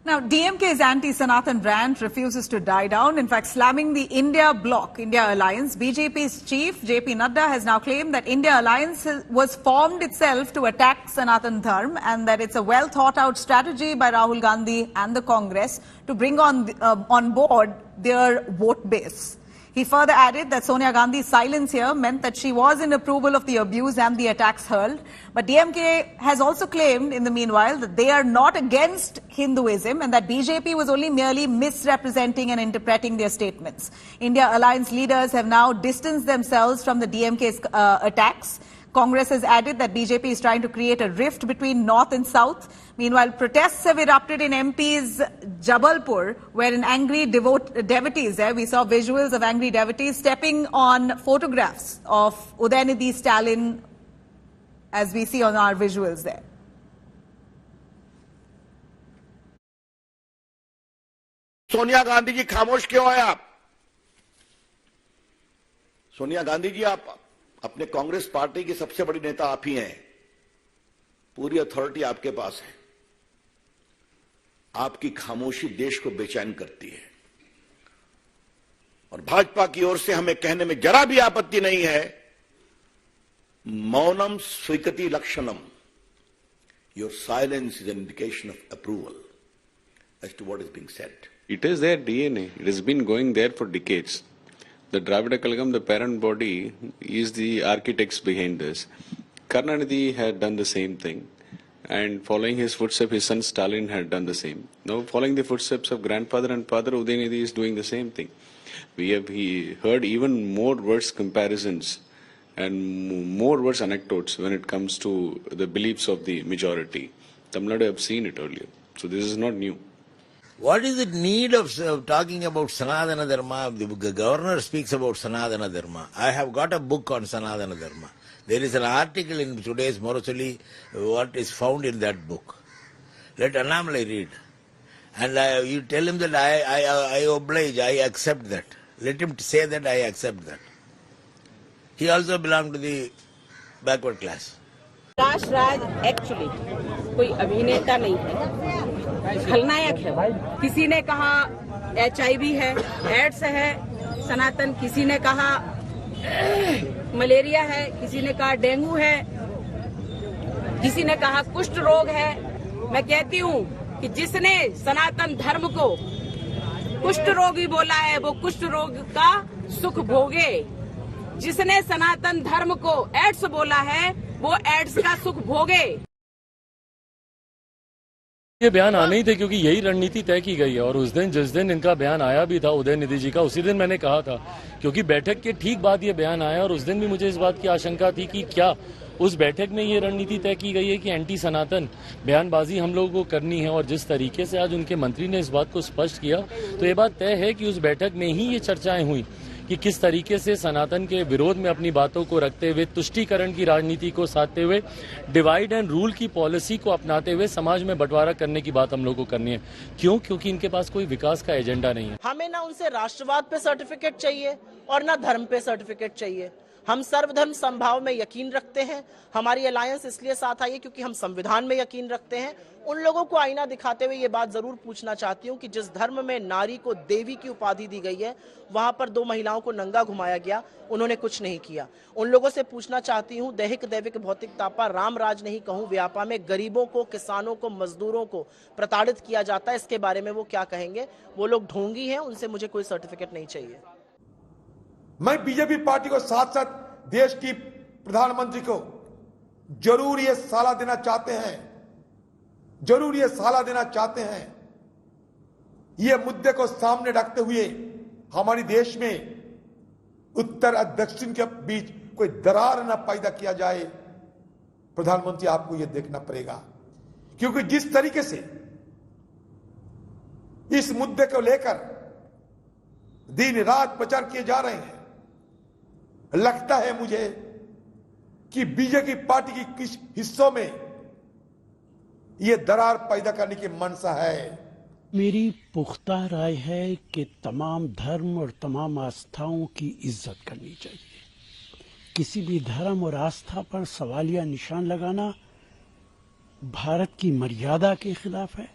Now, DMK's anti-Sanatan rant refuses to die down, in fact slamming the India bloc, India Alliance. BJP's chief, JP Nadda, has now claimed that India Alliance was formed itself to attack Sanatan Dharma and that it's a well-thought-out strategy by Rahul Gandhi and the Congress to bring on board their vote base. He further added that Sonia Gandhi's silence here meant that she was in approval of the abuse and the attacks hurled. But DMK has also claimed in the meanwhile that they are not against Hinduism and that BJP was only merely misrepresenting and interpreting their statements. India Alliance leaders have now distanced themselves from the DMK's attacks. Congress has added that BJP is trying to create a rift between North and South. Meanwhile, protests have erupted in MP's Jabalpur, where an angry devotees there, we saw visuals of angry devotees stepping on photographs of Udayanidhi Stalin, as we see on our visuals there. Sonia Gandhi ji खामोश क्यों है आप? सोनिया गांधी जी, आप अपने Congress party की सबसे बड़ी नेता आप ही हैं। पूरी अथॉरिटी आपके पास है। आपकी खामोशी देश को बेचैन करती है और भाजपा की ओर से हमें कहने में जरा भी आपत्ति नहीं है, मौनम स्वीकृति लक्षणम, your silence is an indication of approval as to what is being said. It is their DNA. It has been going there for decades. The Dravida Kalagam, the parent body, is the architects behind this. Karunanidhi had done the same thing. And following his footsteps, his son Stalin had done the same. Now, following the footsteps of grandfather and father, Udayanidhi is doing the same thing. We have heard even more worse comparisons and more worse anecdotes when it comes to the beliefs of the majority. Tamil Nadu have seen it earlier. So this is not new. What is the need of talking about Sanatana Dharma? The governor speaks about Sanatana Dharma. I have got a book on Sanatana Dharma. There is an article in today's Morosali, what is found in that book. Let Annamalai read. And you tell him that I oblige, I accept that. Let him say that I accept that. He also belonged to the backward class. Prakash Raj actually कोई अभिनेता नहीं है, खलनायक है। किसी ने कहा HIV है, एड्स है, सनातन, किसी ने कहा मलेरिया है, किसी ने कहा डेंगू है, किसी ने कहा कुष्ठ रोग है। मैं कहती हूँ कि जिसने सनातन धर्म को कुष्ठ रोगी बोला है वो कुष्ठ रोग का सुख भोगे, जिसने सनातन धर्म को एड्स बोला है वो एड्स का सुख भोगे। ये बयान आने ही थे क्योंकि यही रणनीति तय की गई है और उस दिन जिस दिन इनका बयान आया भी था उदयनिधि जी का, उसी दिन मैंने कहा था, क्योंकि बैठक के ठीक बाद ये बयान आया और उस दिन भी मुझे इस बात की आशंका थी कि क्या उस बैठक में ये रणनीति तय की गई है कि एंटी सनातन बयानबाजी हम लोगों को करनी है। और जिस तरीके से आज उनके मंत्री ने इस बात को स्पष्ट किया तो ये बात तय है कि उस बैठक में ही ये चर्चाएं हुई कि किस तरीके से सनातन के विरोध में अपनी बातों को रखते हुए, तुष्टीकरण की राजनीति को साधते हुए, डिवाइड एंड रूल की पॉलिसी को अपनाते हुए समाज में बंटवारा करने की बात हम लोगों को करनी है। क्यों? क्योंकि इनके पास कोई विकास का एजेंडा नहीं है। हमें ना उनसे राष्ट्रवाद पे सर्टिफिकेट चाहिए और ना धर्म पे सर्टिफिकेट चाहिए। हम सर्वधर्म समभाव में यकीन रखते हैं। हमारी अलायंस इसलिए साथ आई है क्योंकि हम संविधान में यकीन रखते हैं। उन लोगों को आईना दिखाते हुए ये बात जरूर पूछना चाहती हूँ कि जिस धर्म में नारी को देवी की उपाधि दी गई है, वहां पर 2 महिलाओं को नंगा घुमाया गया, उन्होंने कुछ नहीं किया। उन लोगों से पूछना चाहती हूँ, दैहिक दैविक भौतिक तापा राम राज नहीं कहूँ, व्यापा में गरीबों को, किसानों को, मजदूरों को प्रताड़ित किया जाता है, इसके बारे में वो क्या कहेंगे? वो लोग ढोंगी हैं, उनसे मुझे कोई सर्टिफिकेट नहीं चाहिए। मैं बीजेपी पार्टी को साथ साथ देश की प्रधानमंत्री को जरूर ये सलाह देना चाहते हैं, जरूर ये सलाह देना चाहते हैं, ये मुद्दे को सामने रखते हुए हमारे देश में उत्तर और दक्षिण के बीच कोई दरार न पैदा किया जाए। प्रधानमंत्री, आपको ये देखना पड़ेगा, क्योंकि जिस तरीके से इस मुद्दे को लेकर दिन रात प्रचार किए जा रहे हैं, लगता है मुझे कि बीजेपी पार्टी की किस हिस्सों में यह दरार पैदा करने की मंशा है। मेरी पुख्ता राय है कि तमाम धर्म और तमाम आस्थाओं की इज्जत करनी चाहिए। किसी भी धर्म और आस्था पर सवालिया निशान लगाना भारत की मर्यादा के खिलाफ है।